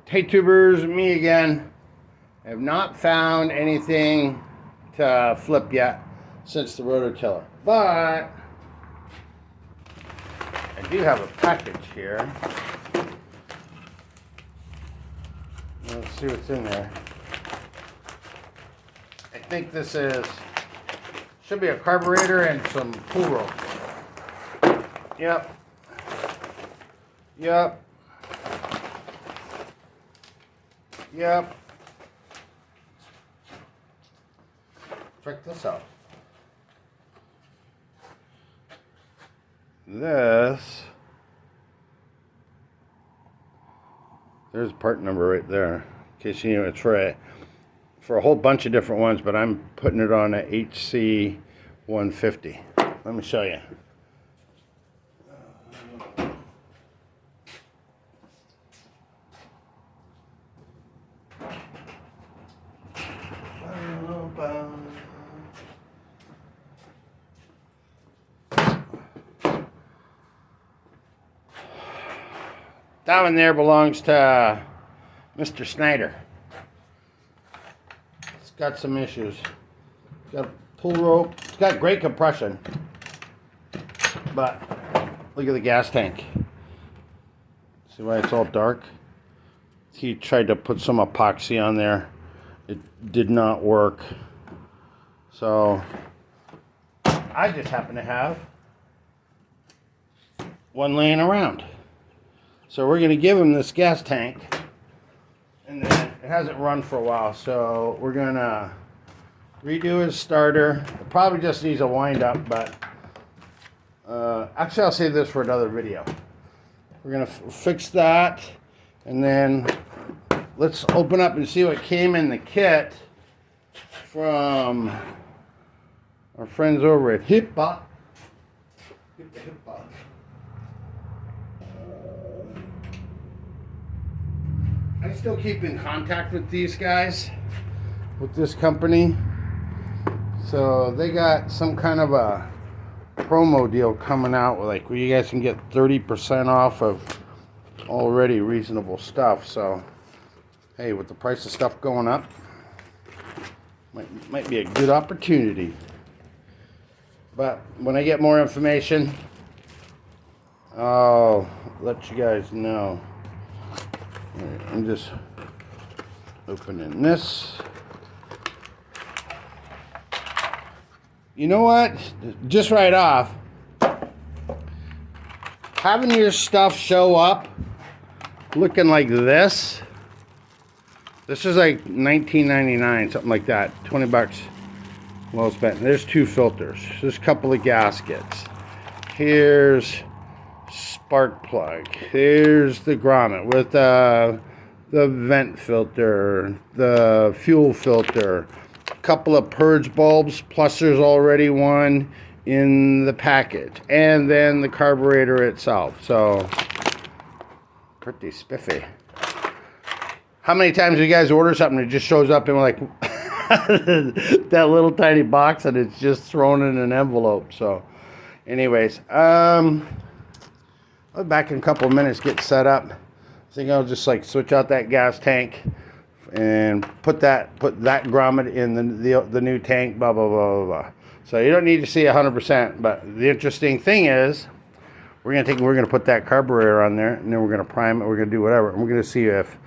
Hey tubers, me again. I have not found anything to flip yet since the rototiller, but I do have a package here. Let's see what's in there. I think this should be a carburetor and some pull rope. Yep. Check this out. There's part number right there. In case you know, it's for a whole bunch of different ones, but I'm putting it on a HC150. Let me show you. That one there belongs to Mr. Snyder. It's got some issues. It's got a pull rope. It's got great compression. But look at the gas tank. See why it's all dark? He tried to put some epoxy on there. It did not work. So I just happen to have one laying around. So we're going to give him this gas tank, and then it hasn't run for a while, so we're going to redo his starter. It probably just needs a wind up, but actually I'll save this for another video. We're going to fix that, and then let's open up and see what came in the kit from our friends over at HIPAA. I still keep in contact with these guys, with this company. So they got some kind of a promo deal coming out, where you guys can get 30% off of already reasonable stuff. So hey, with the price of stuff going up, might be a good opportunity. But when I get more information, I'll let you guys know. Right, I'm just opening this. You know what? Just right off, having your stuff show up looking like this. This is like $19.99, something like that. 20 bucks well spent. There's two filters. There's a couple of gaskets. Here's spark plug. Here's the grommet with the vent filter, the fuel filter, a couple of purge bulbs, plus there's already one in the package, and then the carburetor itself. So pretty spiffy. How many times do you guys order something that just shows up in like that little tiny box and it's just thrown in an envelope? So anyways, I'll be back in a couple of minutes, get set up. I think I'll just switch out that gas tank and put that grommet in the new tank, blah, blah, blah, blah, blah. So you don't need to see 100%, but the interesting thing is we're gonna put that carburetor on there, and then we're gonna prime it, we're gonna do whatever, and we're gonna see if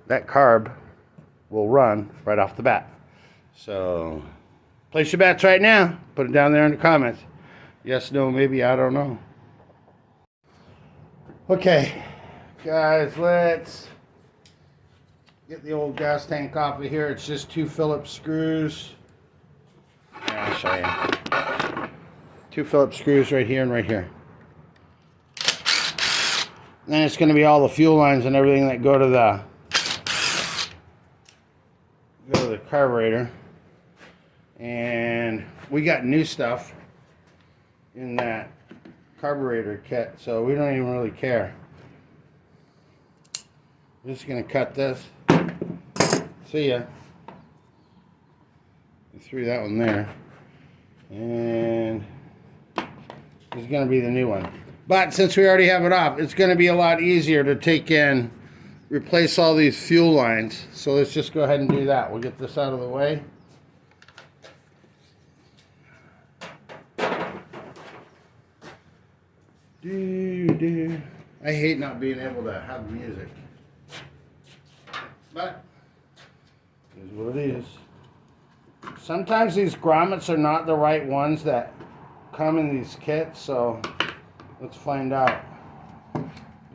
that carb will run right off the bat. So place your bets right now. Put it down there in the comments. Yes, no, maybe, I don't know. Okay, guys, let's get the old gas tank off of here. It's just 2 Phillips screws. Yeah, I'll show you. 2 Phillips screws right here and right here. Then it's going to be all the fuel lines and everything that go to the carburetor. And we got new stuff in that carburetor kit, so we don't even really care. I'm just gonna cut this. See ya. I threw that one there, and this is gonna be the new one. But since we already have it off, it's gonna be a lot easier to take in replace all these fuel lines. So let's just go ahead and do that. We'll get this out of the way. I hate not being able to have music, but it is what it is. Sometimes these grommets are not the right ones that come in these kits, so let's find out.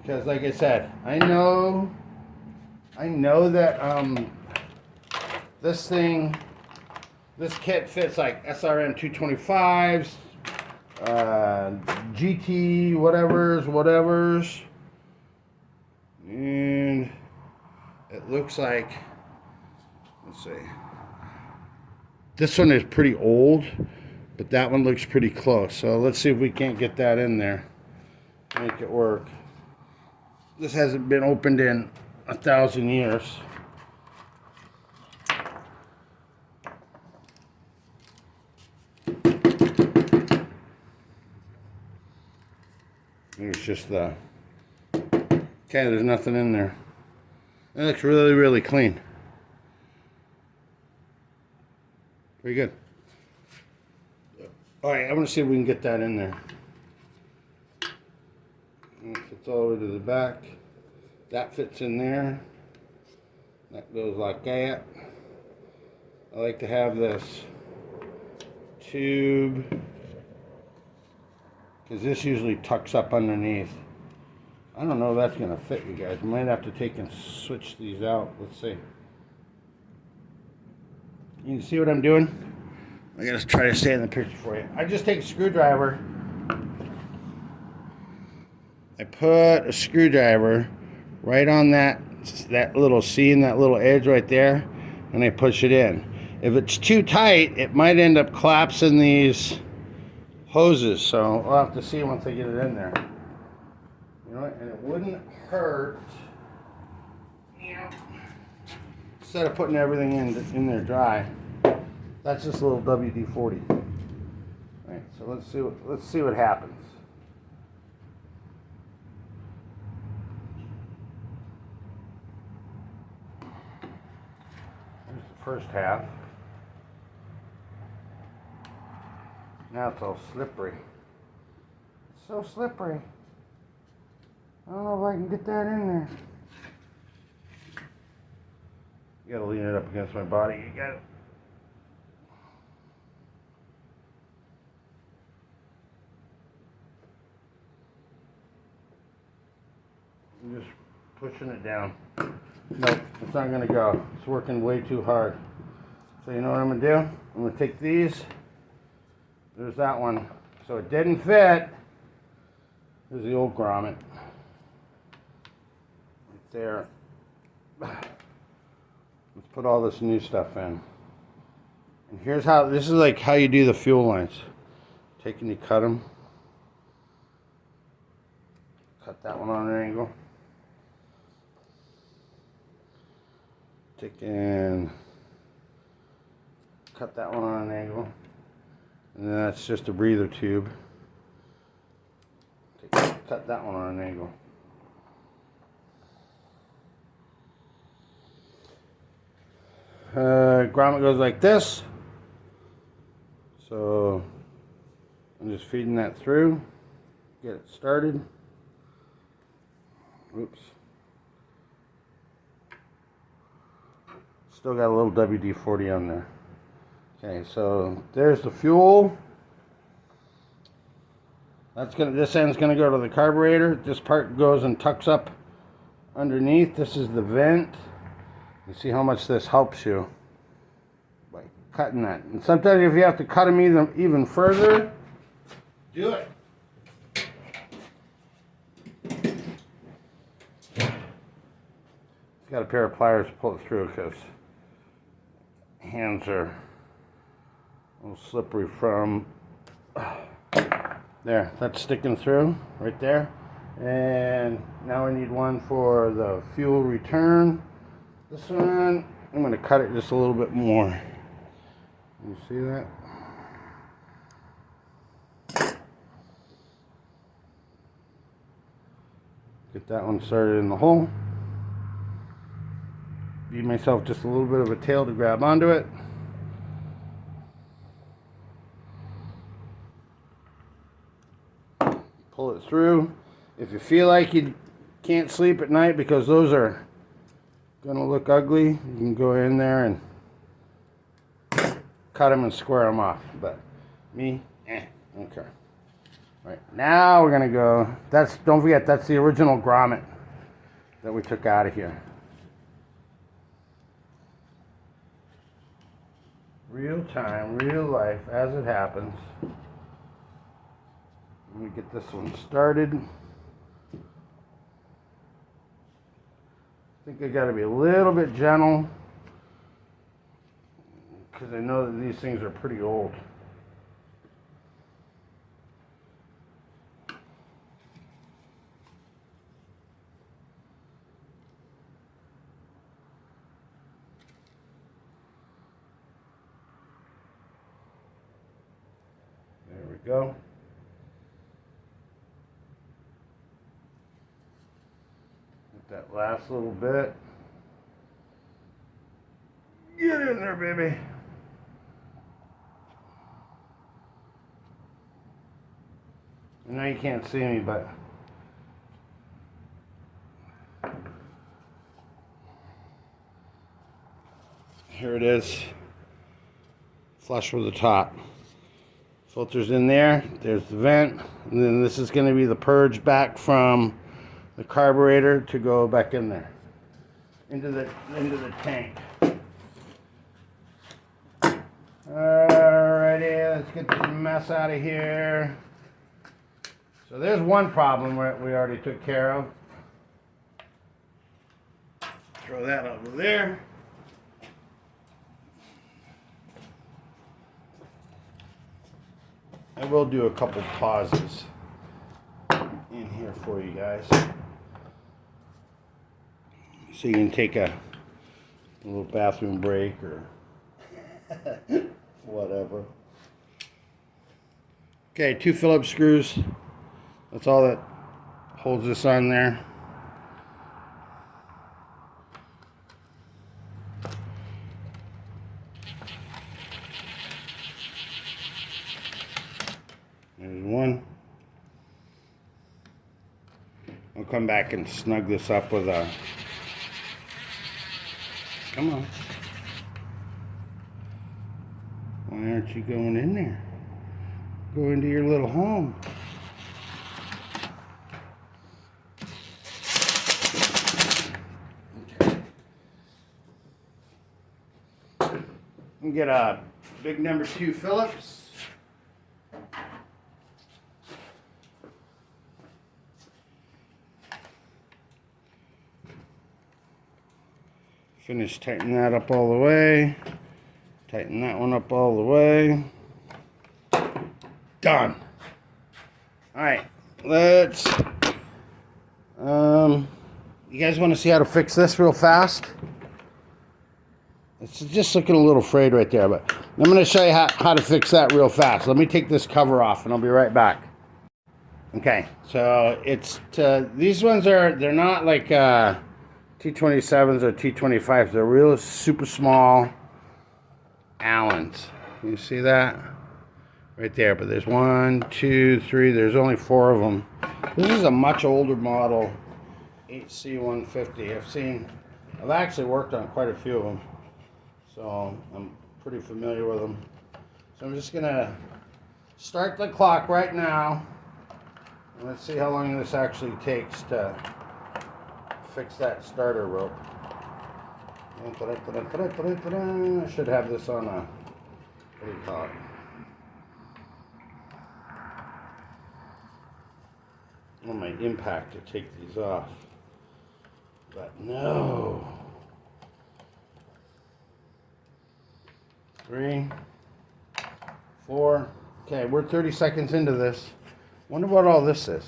Because like I said, I know that this kit fits like SRM 225s, GT whatevers, and it looks like, let's see, this one is pretty old, but that one looks pretty close. So let's see if we can't get that in there, make it work. This hasn't been opened in 1,000 years. It's just the, okay, there's nothing in there. It looks really, really clean. Very good. All right, I'm gonna see if we can get that in there. It fits all the way to the back. That fits in there. That goes like that. I like to have this tube, because this usually tucks up underneath. I don't know if that's gonna fit, you guys. We might have to take and switch these out. Let's see. You can see what I'm doing? I gotta try to stay in the picture for you. I just take a screwdriver. I put a screwdriver right on that little seam, that little edge right there, and I push it in. If it's too tight, it might end up collapsing these hoses, so we'll have to see once I get it in there. You know, and it wouldn't hurt, instead of putting everything in there dry. That's just a little WD-40. All right, so let's see what happens. Here's the first half. Now it's all slippery. It's so slippery. I don't know if I can get that in there. You gotta lean it up against my body. You got it. I'm just pushing it down. Nope, it's not gonna go. It's working way too hard. So you know what I'm gonna do? I'm gonna take these. There's that one. So it didn't fit. There's the old grommet. Right there. Let's put all this new stuff in. And here's how, this is like how you do the fuel lines. Take and you cut them. Cut that one on an angle. Take and cut that one on an angle. And then that's just a breather tube. Cut that one on an angle. Grommet goes like this. So I'm just feeding that through. Get it started. Oops. Still got a little WD-40 on there. Okay, so there's the fuel. This end's gonna go to the carburetor. This part goes and tucks up underneath. This is the vent. You see how much this helps you by cutting that. And sometimes if you have to cut them even further, do it. Got a pair of pliers to pull it through because hands are a little slippery from there. That's sticking through right there. And now we need one for the fuel return. This one, I'm going to cut it just a little bit more. You see that? Get that one started in the hole. Give myself just a little bit of a tail to grab onto it. Pull it through. If you feel like you can't sleep at night because those are gonna look ugly, you can go in there and cut them and square them off. But me, okay. Right, now we're gonna go, don't forget, that's the original grommet that we took out of here. Real time, real life, as it happens. Let me get this one started. I think I gotta be a little bit gentle because I know that these things are pretty old. There we go. That last little bit. Get in there, baby. I know you can't see me, but here it is. Flush with the top. Filter's in there. There's the vent. And then this is going to be the purge back from the carburetor to go back in there into the tank. Alrighty, let's get this mess out of here. So there's one problem we already took care of. Throw that over there. I will do a couple pauses in here for you guys, so you can take a little bathroom break or whatever. Okay, 2 Phillips screws. That's all that holds this on there. There's one. I'll come back and snug this up with a... Come on. Why aren't you going in there? Go into your little home. Okay. We get a big number 2 Phillips. Finish tightening that up all the way. Tighten that one up all the way. Done. Alright, let's you guys want to see how to fix this real fast? It's just looking a little frayed right there, but I'm going to show you how to fix that real fast. Let me take this cover off and I'll be right back. Okay, so it's these ones they're not like T27s or T25s. They're real super small Allens. You see that? Right there, but there's 1, 2, 3, there's only 4 of them. This is a much older model HC150. I've actually worked on quite a few of them, so I'm pretty familiar with them. So I'm just gonna start the clock right now, and let's see how long this actually takes to fix that starter rope. I should have this on a, what do you call it? On my impact to take these off. But no. 3, 4. Okay, we're 30 seconds into this. Wonder what all this is.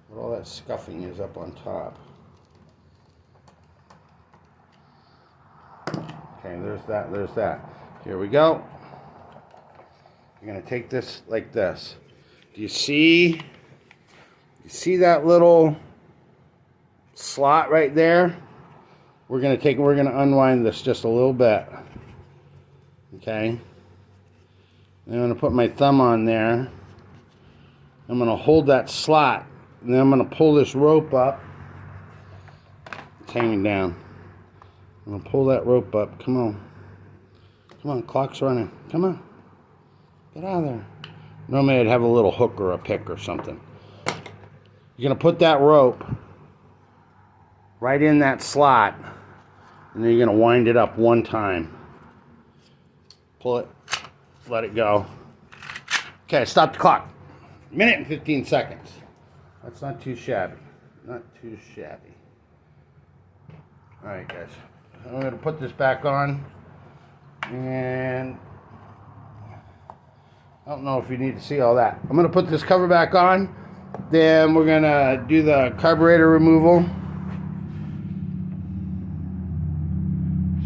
What all that scuffing is up on top. Okay, there's that, there's that. Here we go. I'm gonna take this like this. Do you see? You see that little slot right there? we're gonna unwind this just a little bit. Okay. And I'm gonna put my thumb on there. I'm gonna hold that slot, and then I'm gonna pull this rope up. It's hanging down. I'm gonna pull that rope up. Come on. Come on, clock's running. Come on. Get out of there. Normally I'd have a little hook or a pick or something. You're gonna put that rope right in that slot, and then you're gonna wind it up one time. Pull it, let it go. Okay, stop the clock. Minute and 15 seconds. That's not too shabby. Not too shabby. All right, guys. I'm gonna put this back on, and I don't know if you need to see all that. I'm gonna put this cover back on, then we're gonna do the carburetor removal.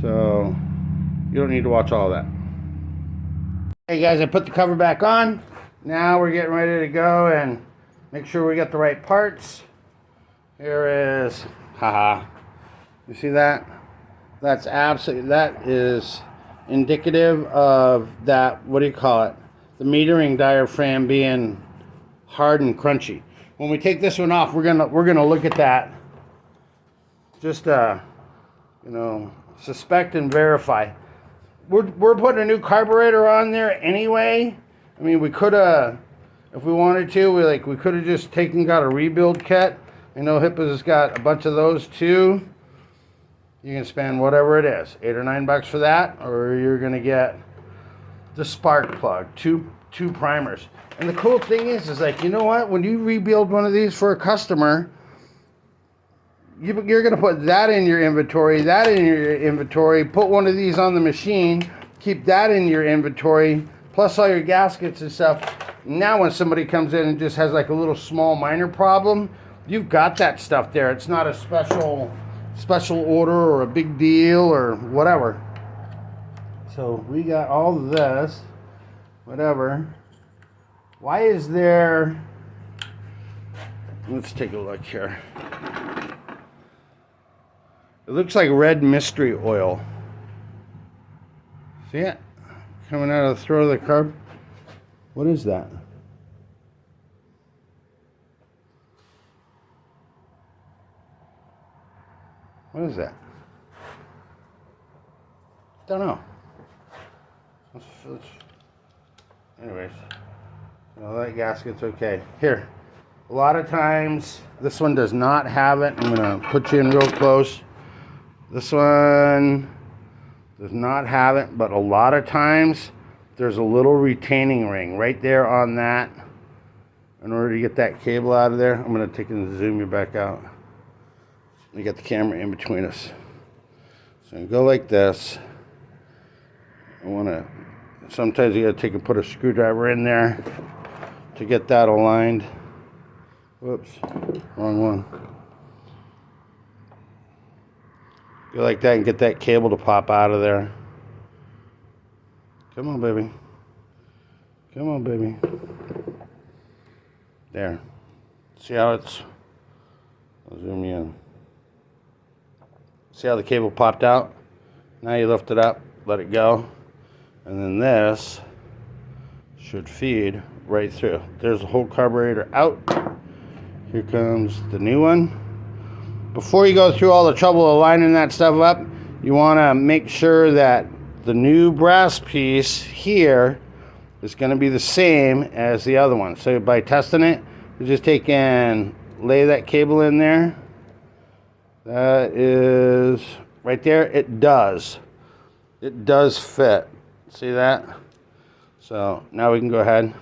So you don't need to watch all that. Hey guys, I put the cover back on. Now we're getting ready to go and make sure we got the right parts. Here is, haha, you see that? That is indicative of that, what do you call it? The metering diaphragm being hard and crunchy. When we take this one off, we're gonna look at that. Just suspect and verify. We're putting a new carburetor on there anyway. I mean, we could have, if we wanted to, we could have just got a rebuild kit. I know HIPAA has got a bunch of those too. You can spend whatever it is, $8 or $9 for that, or you're gonna get the spark plug, two primers. And the cool thing is like, you know what? When you rebuild one of these for a customer, you're gonna put that in your inventory, put one of these on the machine, keep that in your inventory, plus all your gaskets and stuff. Now when somebody comes in and just has like a little small minor problem, you've got that stuff there. It's not a special order or a big deal or whatever. So we got all of this, whatever. Why is there, let's take a look here. It looks like red mystery oil. See it? Coming out of the throat of the carb. What is that? What is that? Don't know. Anyways, that gasket's okay. Here, a lot of times, this one does not have it. I'm gonna put you in real close. This one does not have it, but a lot of times, there's a little retaining ring right there on that. In order to get that cable out of there, I'm gonna take and zoom you back out. We got the camera in between us. So you go like this. Sometimes you gotta put a screwdriver in there to get that aligned. Whoops, wrong one. Go like that and get that cable to pop out of there. Come on, baby. Come on, baby. There. See how it's, I'll zoom you in. See how the cable popped out? Now you lift it up, let it go, and then this should feed right through. There's the whole carburetor out. Here comes the new one. Before you go through all the trouble of lining that stuff up, you want to make sure that the new brass piece here is going to be the same as the other one. So by testing it, you just take and lay that cable in there. That is right there. It does fit. See that? So now we can go ahead.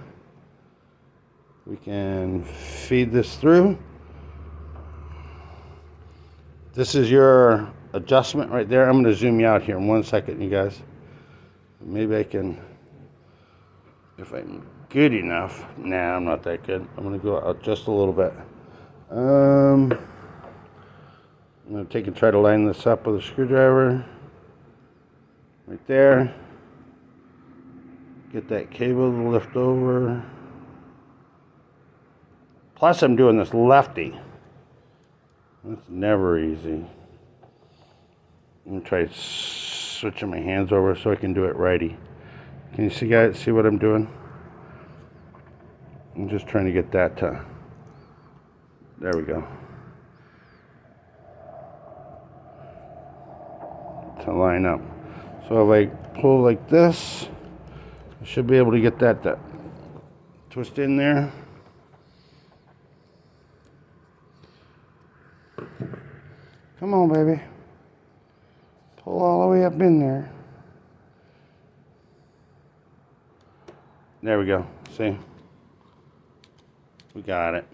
We can feed this through. This is your adjustment right there. I'm going to zoom you out here in 1 second, you guys. Maybe I can, if I'm good enough. Nah, I'm not that good. I'm going to go out just a little bit. I'm going to take and try to line this up with a screwdriver. Right there. Get that cable to lift over. Plus I'm doing this lefty. That's never easy. I'm gonna try switching my hands over so I can do it righty. Can you see, guys? See what I'm doing? I'm just trying to get that to. There we go. To line up. So if I pull like this, I should be able to get that to twist in there. Come on, baby. Pull all the way up in there. There we go. See? We got it.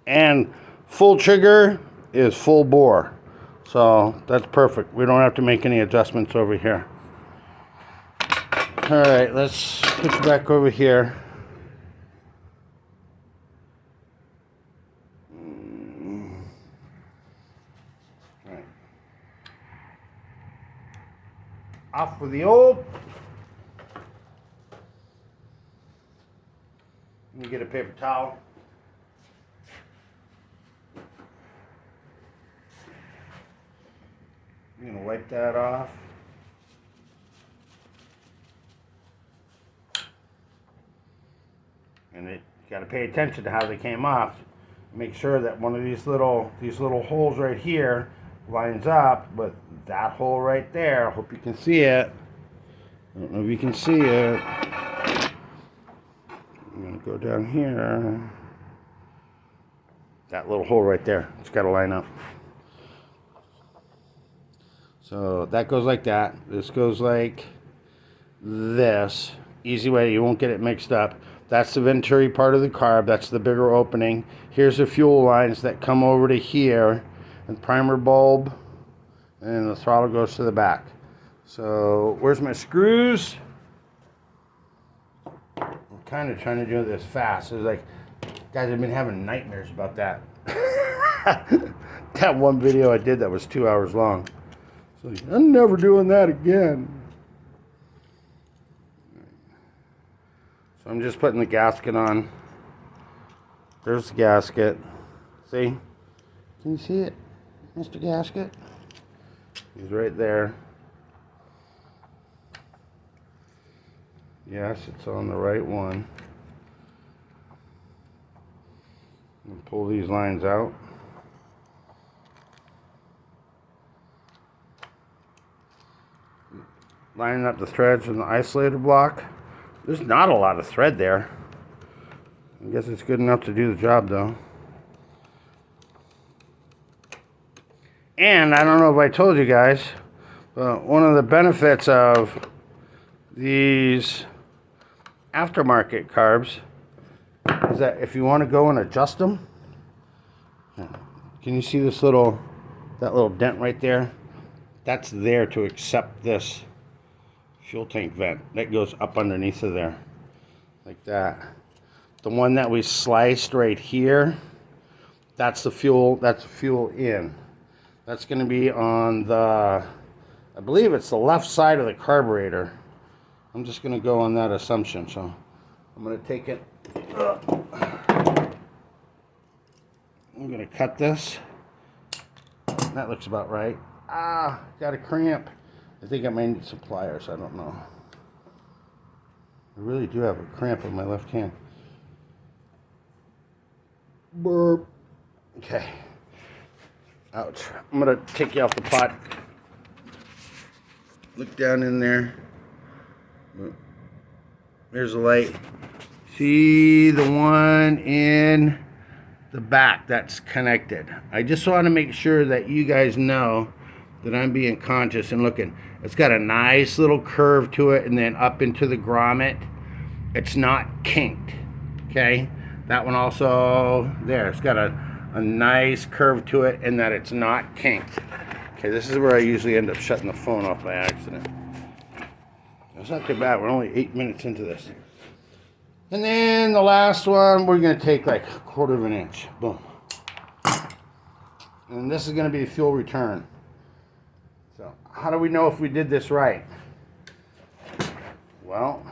And full trigger is full bore. So that's perfect. We don't have to make any adjustments over here. All right, let's switch back over here. All right. Off with the old. Let me get a paper towel. I'm going to wipe that off. And you got to pay attention to how they came off. Make sure that one of these little holes right here lines up with that hole right there. Hope you can see it. I don't know if you can see it. I'm going to go down here. That little hole right there. It's got to line up. So that goes like that. This goes like this. Easy way, you won't get it mixed up. That's the venturi part of the carb. That's the bigger opening. Here's the fuel lines that come over to here. And primer bulb. And the throttle goes to the back. So where's my screws? I'm kind of trying to do this fast. It's like, guys, I've been having nightmares about that. That one video I did that was 2 hours long. So I'm never doing that again. So I'm just putting the gasket on. There's the gasket. See? Can you see it, Mr. Gasket? He's right there. Yes, it's on the right one. Pull these lines out. Lining up the threads from the isolator block. There's not a lot of thread there. I guess it's good enough to do the job though. And I don't know if I told you guys, but one of the benefits of these aftermarket carbs is that if you want to go and adjust them, can you see this that little dent right there? That's there to accept this fuel tank vent. That goes up underneath of there, like that. The one that we sliced right here, that's the fuel, that's fuel in. That's going to be on the, I believe it's the left side of the carburetor. I'm just going to go on that assumption. So I'm going to take it, I'm going to cut this. That looks about right. Ah, got a cramp. I think I may need some pliers. I don't know. I really do have a cramp in my left hand. Burp. Okay. Ouch. I'm going to take you off the pot. Look down in there. There's the light. See the one in the back that's connected. I just want to make sure that you guys know that I'm being conscious and looking. It's got a nice little curve to it and then up into the grommet. It's not kinked, okay? That one also, there, it's got a nice curve to it and that it's not kinked. Okay, this is where I usually end up shutting the phone off by accident. It's not too bad, we're only 8 minutes into this. And then the last one, we're gonna take like 1/4 of an inch, boom. And this is gonna be the fuel return. So how do we know if we did this right? Well,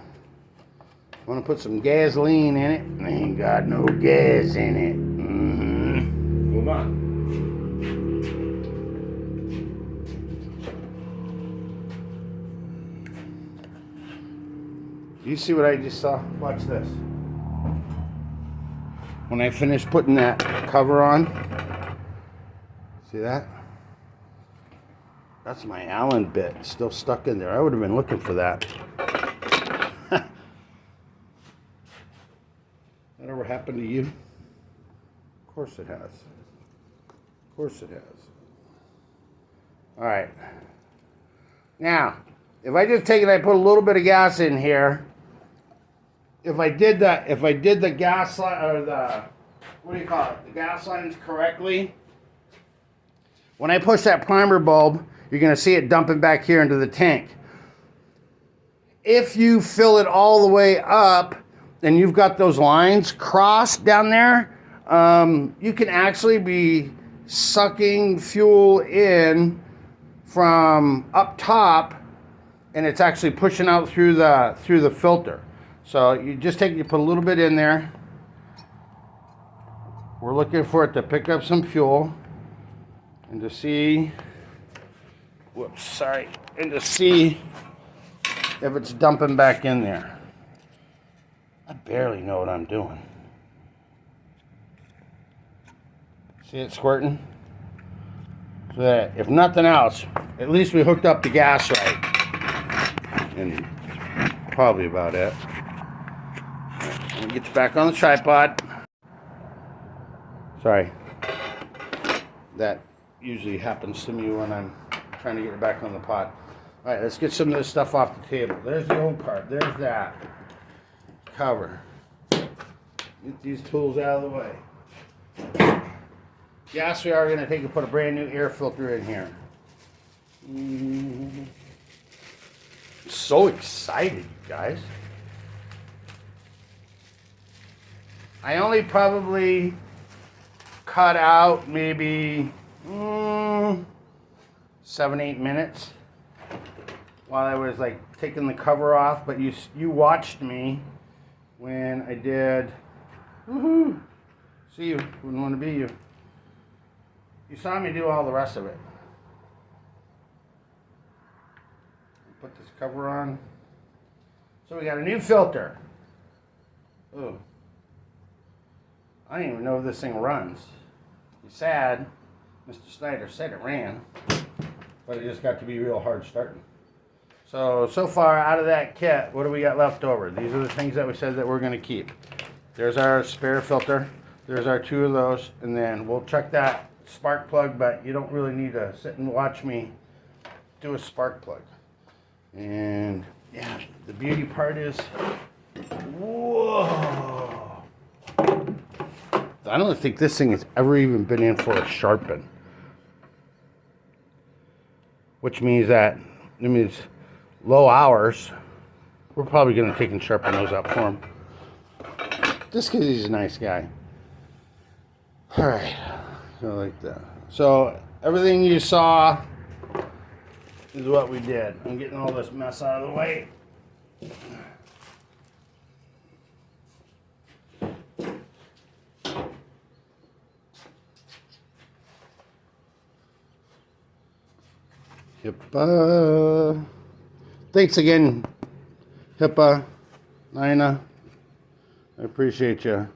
I want to put some gasoline in it. I ain't got no gas in it. Move on. You see what I just saw? Watch this. When I finish putting that cover on, see that? That's my Allen bit still stuck in there. I would have been looking for that. That ever happened to you? Of course it has. Of course it has. All right. Now, if I just take it, I put a little bit of gas in here. If I did the gas line, or the, what do you call it? The gas lines correctly. When I push that primer bulb, you're going to see it dumping back here into the tank. If you fill it all the way up and you've got those lines crossed down there, you can actually be sucking fuel in from up top, and it's actually pushing out through the filter. So you just you put a little bit in there. We're looking for it to pick up some fuel and to see, and to see if it's dumping back in there. I barely know what I'm doing. See it squirting? So that, if nothing else, at least we hooked up the gas right. And probably about it. Let me get you back on the tripod. Sorry. That usually happens to me when I'm trying to get it back on the pot. All right, let's get some of this stuff off the table. There's the old part. There's that cover. Get these tools out of the way. Yes, we are going to take and put a brand new air filter in here. So excited, you guys. I only probably cut out maybe 7-8 minutes while I was like taking the cover off, but you watched me when I did. Woohoo! See, you wouldn't want to be you. You saw me do all the rest of it. Put this cover on. So we got a new filter. Oh, I don't even know if this thing runs. He's sad. Mr. Snyder said it ran, but it just got to be real hard starting. So far out of that kit, what do we got left over? These are the things that we said that we're going to keep. There's our spare filter. There's our 2 of those, and then we'll check that spark plug, but you don't really need to sit and watch me do a spark plug. And yeah, the beauty part is, whoa! I don't think this thing has ever even been in for a sharpen. Which means that, it means low hours, we're probably going to take and sharpen those up for him. Just because he's a nice guy. Alright, so like that. So everything you saw is what we did. I'm getting all this mess out of the way. HIPAA. Thanks again, HIPAA, Nina. I appreciate you.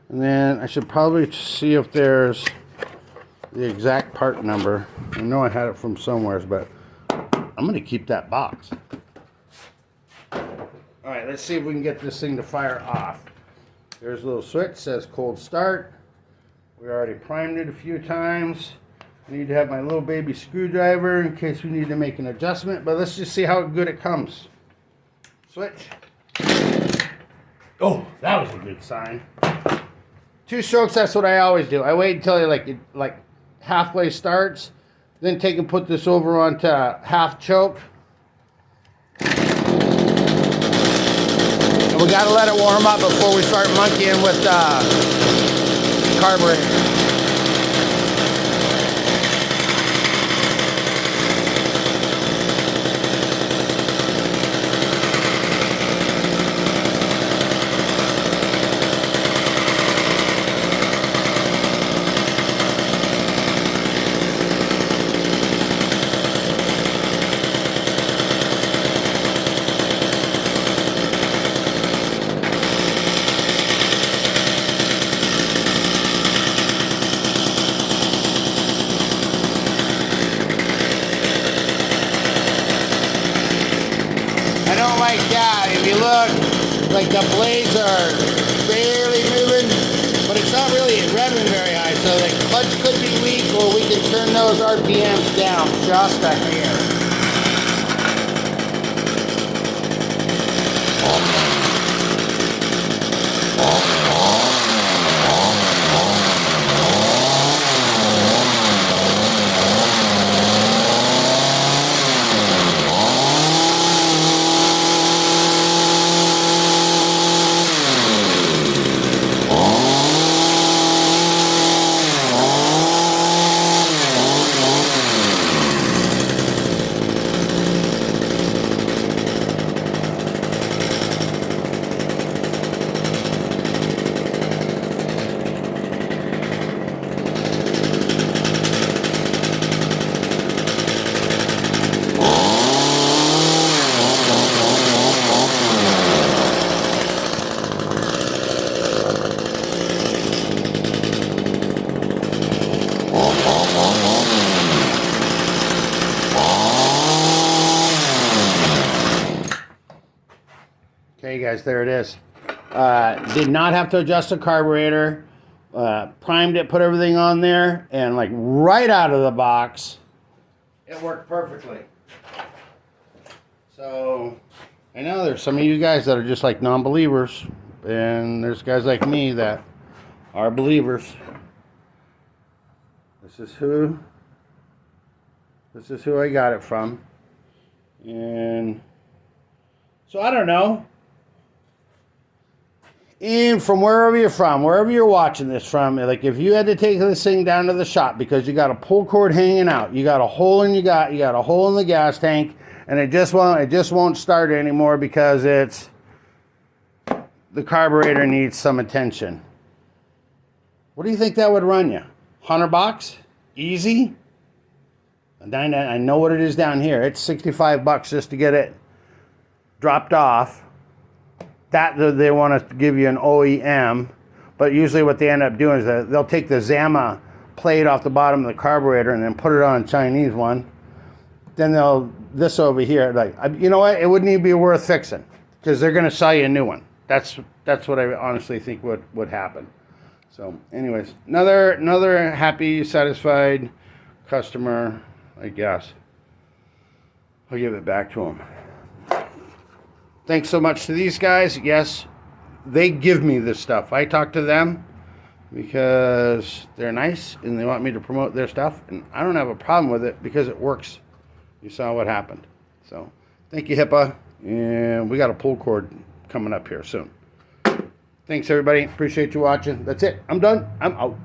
And then I should probably see if there's the exact part number. I know I had it from somewhere, but I'm going to keep that box. Alright, let's see if we can get this thing to fire off. There's a little switch, says cold start. We already primed it a few times. I need to have my little baby screwdriver in case we need to make an adjustment, but let's just see how good it comes. Switch. Oh, that was a good sign. 2 strokes, that's what I always do. I wait until it like halfway starts, then take and put this over onto half choke. And we gotta let it warm up before we start monkeying with the carburetor. like that. If you look, like the blades are barely moving, but it's not really revving very high, so the clutch could be weak, or we can turn those RPMs down just a hair. Okay, guys, there it is. Did not have to adjust the carburetor. Primed it, put everything on there, and like right out of the box, it worked perfectly. So I know there's some of you guys that are just like non-believers, and there's guys like me that are believers. This is who I got it from. And so I don't know. And from wherever you're from, wherever you're watching this from, like if you had to take this thing down to the shop because you got a pull cord hanging out, you got a hole in you got a hole in the gas tank, and it just won't start anymore because the carburetor needs some attention. What do you think that would run you? $100? Easy? I know what it is down here. It's $65 just to get it dropped off. That they want to give you an OEM, but usually what they end up doing is that they'll take the Zama plate off the bottom of the carburetor and then put it on a Chinese one. Then this over here, like, you know what? It wouldn't even be worth fixing because they're going to sell you a new one. That's what I honestly think would happen. So, anyways, another happy, satisfied customer, I guess. I'll give it back to them. Thanks so much to these guys. Yes, they give me this stuff. I talk to them because they're nice and they want me to promote their stuff. And I don't have a problem with it because it works. You saw what happened. So thank you, HIPAA. And we got a pull cord coming up here soon. Thanks, everybody. Appreciate you watching. That's it. I'm done. I'm out.